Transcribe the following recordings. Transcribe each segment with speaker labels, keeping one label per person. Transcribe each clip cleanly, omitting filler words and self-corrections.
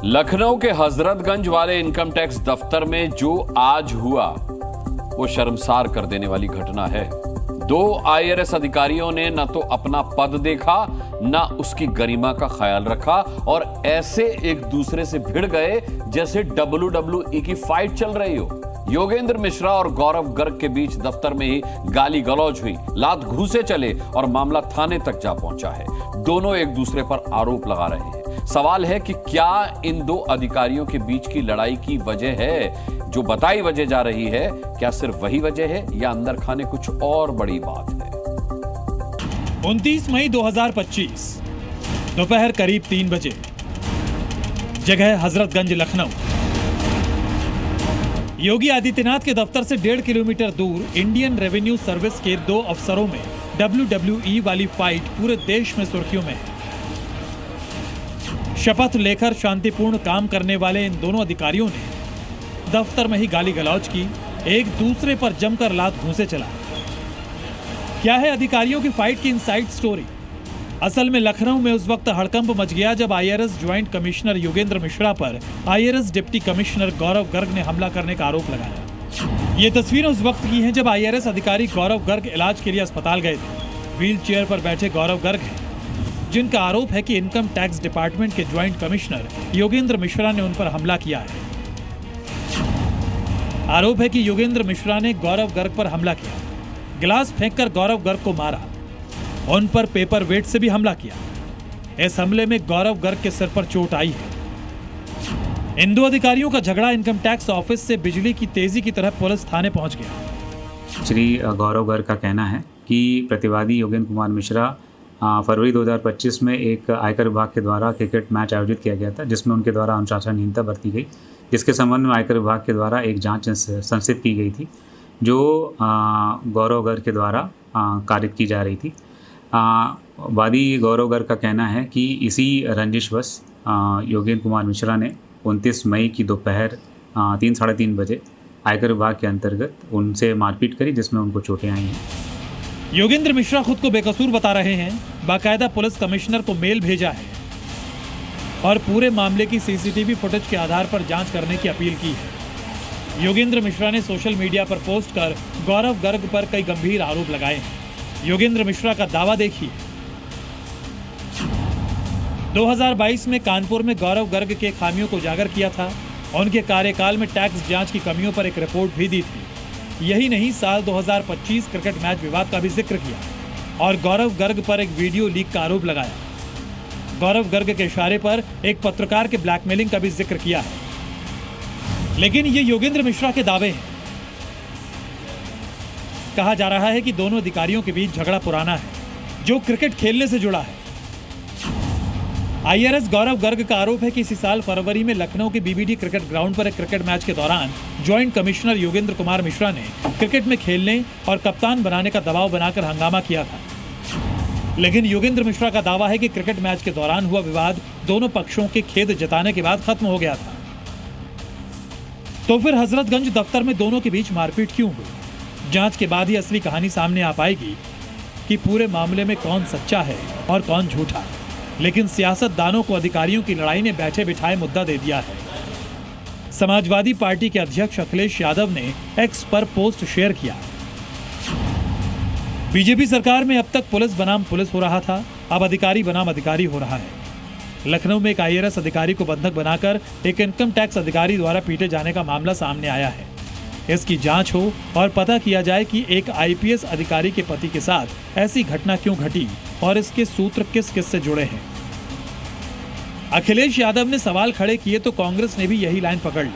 Speaker 1: लखनऊ के हजरतगंज वाले income tax दफ्तर में जो आज हुआ वो शर्मसार कर देने वाली घटना है। दो आईआरएस अधिकारियों ने न तो अपना पद देखा न उसकी गरिमा का ख्याल रखा और ऐसे एक दूसरे से भिड़ गए जैसे WWE की फाइट चल रही हो। योगेंद्र मिश्रा और गौरव गर्ग के बीच दफ्तर में ही गाली गलौज हुई, लात घूंसे चले और मामला थाने तक जा पहुंचा है। दोनों एक दूसरे पर आरोप लगा रहे हैं। सवाल है कि क्या इन दो अधिकारियों के बीच की लड़ाई की वजह है जो बताई वजह जा रही है, क्या सिर्फ वही वजह है या अंदर खाने कुछ और बड़ी बात है।
Speaker 2: 29 मई 2025 दोपहर करीब 3 बजे, जगह हजरतगंज लखनऊ। योगी आदित्यनाथ के दफ्तर से 1.5 किलोमीटर दूर इंडियन रेवेन्यू सर्विस के दो अफसरों में WWE वाली फाइट पूरे देश में सुर्खियों में है। शपथ लेकर शांतिपूर्ण काम करने वाले इन दोनों अधिकारियों ने दफ्तर में ही गाली गलौज की, एक दूसरे पर जमकर लात घूंसे चला। क्या है अधिकारियों की फाइट की इनसाइड स्टोरी? असल में लखनऊ में उस वक्त हड़कंप मच गया जब IRS joint commissioner Yogendra Mishra पर आईआरएस डिप्टी कमिश्नर गौरव गर्ग ने हमला करने का आरोप लगाया। ये तस्वीरें उस वक्त की हैं जब आईआरएस अधिकारी गौरव गर्ग इलाज के लिए अस्पताल गए थे। व्हील चेयर पर बैठे गौरव गर्ग हैं जिनका आरोप है कि इनकम टैक्स डिपार्टमेंट के ज्वाइंट कमिश्नर योगेंद्र मिश्रा ने उन पर हमला किया है। आरोप है कि योगेंद्र मिश्रा ने गौरव गर्ग पर हमला किया, गिलास फेंककर गौरव गर्ग को मारा, उन पर पेपर वेट से भी हमला किया। इस हमले में गौरव गर्ग के सिर पर चोट आई है। इन दो अधिकारियों का झगड़ा इनकम टैक्स ऑफिस से बिजली की तेजी की तरह पुलिस थाने पहुंच गया।
Speaker 3: श्री गौरव गर्ग का कहना है कि प्रतिवादी योगेंद्र कुमार मिश्रा फरवरी 2025 में एक आयकर विभाग के द्वारा क्रिकेट मैच आयोजित किया गया था जिसमें उनके द्वारा अनुशासनहीनता बरती गई, जिसके संबंध में आयकर विभाग के द्वारा एक जांच संस्थित की गई थी जो गौरव गर्ग के द्वारा कारित की जा रही थी। वादी गौरव गर्ग का कहना है कि इसी रंजिशवश योगेंद्र कुमार मिश्रा ने 29 मई की दोपहर 3-3:30 बजे आयकर विभाग के अंतर्गत उनसे मारपीट करी जिसमें उनको चोटें आई हैं।
Speaker 2: योगेंद्र मिश्रा खुद को बेकसूर बता रहे हैं, बाकायदा पुलिस कमिश्नर को मेल भेजा है और पूरे मामले की सीसीटीवी फुटेज के आधार पर जांच करने की अपील की है। योगेंद्र मिश्रा ने सोशल मीडिया पर पोस्ट कर गौरव गर्ग पर कई गंभीर आरोप लगाए हैं। योगेंद्र मिश्रा का दावा देखिए। 2022 में कानपुर में गौरव गर्ग के खामियों को उजागर किया था। उनके कार्यकाल में टैक्स जांच की कमियों पर एक रिपोर्ट भी दी थी। यही नहीं, साल 2025 क्रिकेट मैच विवाद का भी जिक्र किया और गौरव गर्ग पर एक वीडियो लीक का आरोप लगाया। गौरव गर्ग के इशारे पर एक पत्रकार के ब्लैकमेलिंग का भी जिक्र किया है। लेकिन ये योगेंद्र मिश्रा के दावे हैं। कहा जा रहा है कि दोनों अधिकारियों के बीच झगड़ा पुराना है जो क्रिकेट खेलने से जुड़ा है। आईआरएस गौरव गर्ग का आरोप है कि इसी साल फरवरी में लखनऊ के बीबीडी क्रिकेट ग्राउंड पर एक क्रिकेट मैच के दौरान ज्वाइंट कमिश्नर योगेंद्र कुमार मिश्रा ने क्रिकेट में खेलने और कप्तान बनाने का दबाव बनाकर हंगामा किया था। लेकिन योगेंद्र मिश्रा का दावा है कि क्रिकेट मैच के दौरान हुआ विवाद दोनों पक्षों के खेद जताने के बाद खत्म हो गया था। तो फिर हजरतगंज दफ्तर में दोनों के बीच मारपीट क्यों हुई? जांच के बाद ही असली कहानी सामने आ पाएगी कि पूरे मामले में कौन सच्चा है और कौन झूठा। लेकिन सियासतदानों को अधिकारियों की लड़ाई ने बैठे बिठाए मुद्दा दे दिया है। समाजवादी पार्टी के अध्यक्ष अखिलेश यादव ने एक्स पर पोस्ट शेयर किया। बीजेपी सरकार में अब तक पुलिस बनाम पुलिस हो रहा था, अब अधिकारी बनाम अधिकारी हो रहा है। लखनऊ में एक आईआरएस अधिकारी को बंधक बनाकर एक इनकम टैक्स अधिकारी द्वारा पीटे जाने का मामला सामने आया है। इसकी जांच हो और पता किया जाए कि एक आईपीएस अधिकारी के पति के साथ ऐसी घटना क्यों घटी और इसके सूत्र किस किस से जुड़े हैं। अखिलेश यादव ने सवाल खड़े किए तो कांग्रेस ने भी यही लाइन पकड़ ली।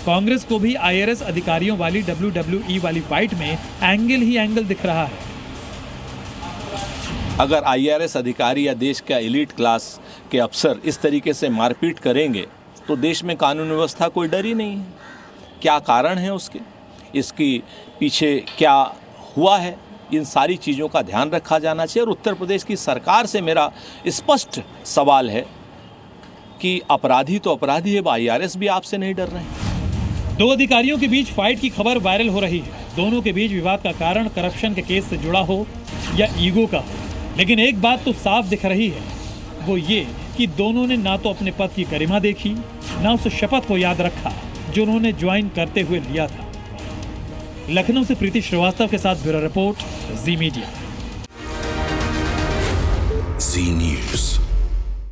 Speaker 2: कांग्रेस को भी आईआरएस अधिकारियों वाली WWE वाली फाइट में एंगल ही एंगल दिख रहा है।
Speaker 4: अगर आईआरएस अधिकारी या देश का एलीट क्लास के अफसर इस तरीके से मारपीट करेंगे तो देश में कानून व्यवस्था कोई डर ही नहीं है। क्या कारण है उसके, इसकी पीछे क्या हुआ है, इन सारी चीज़ों का ध्यान रखा जाना चाहिए। और उत्तर प्रदेश की सरकार से मेरा स्पष्ट सवाल है कि अपराधी तो अपराधी है, आईआरएस भी आपसे नहीं डर रहे हैं।
Speaker 2: दो अधिकारियों के बीच फाइट की खबर वायरल हो रही है। दोनों के बीच विवाद का कारण करप्शन के केस से जुड़ा हो या ईगो का हो, लेकिन एक बात तो साफ दिख रही है, वो ये कि दोनों ने ना तो अपने पद की गरिमा देखी, ना उस शपथ को याद रखा जो उन्होंने ज्वाइन करते हुए लिया था। लखनऊ से प्रीति श्रीवास्तव के साथ ब्यूरो रिपोर्ट, जी मीडिया।
Speaker 5: जी न्यूज़।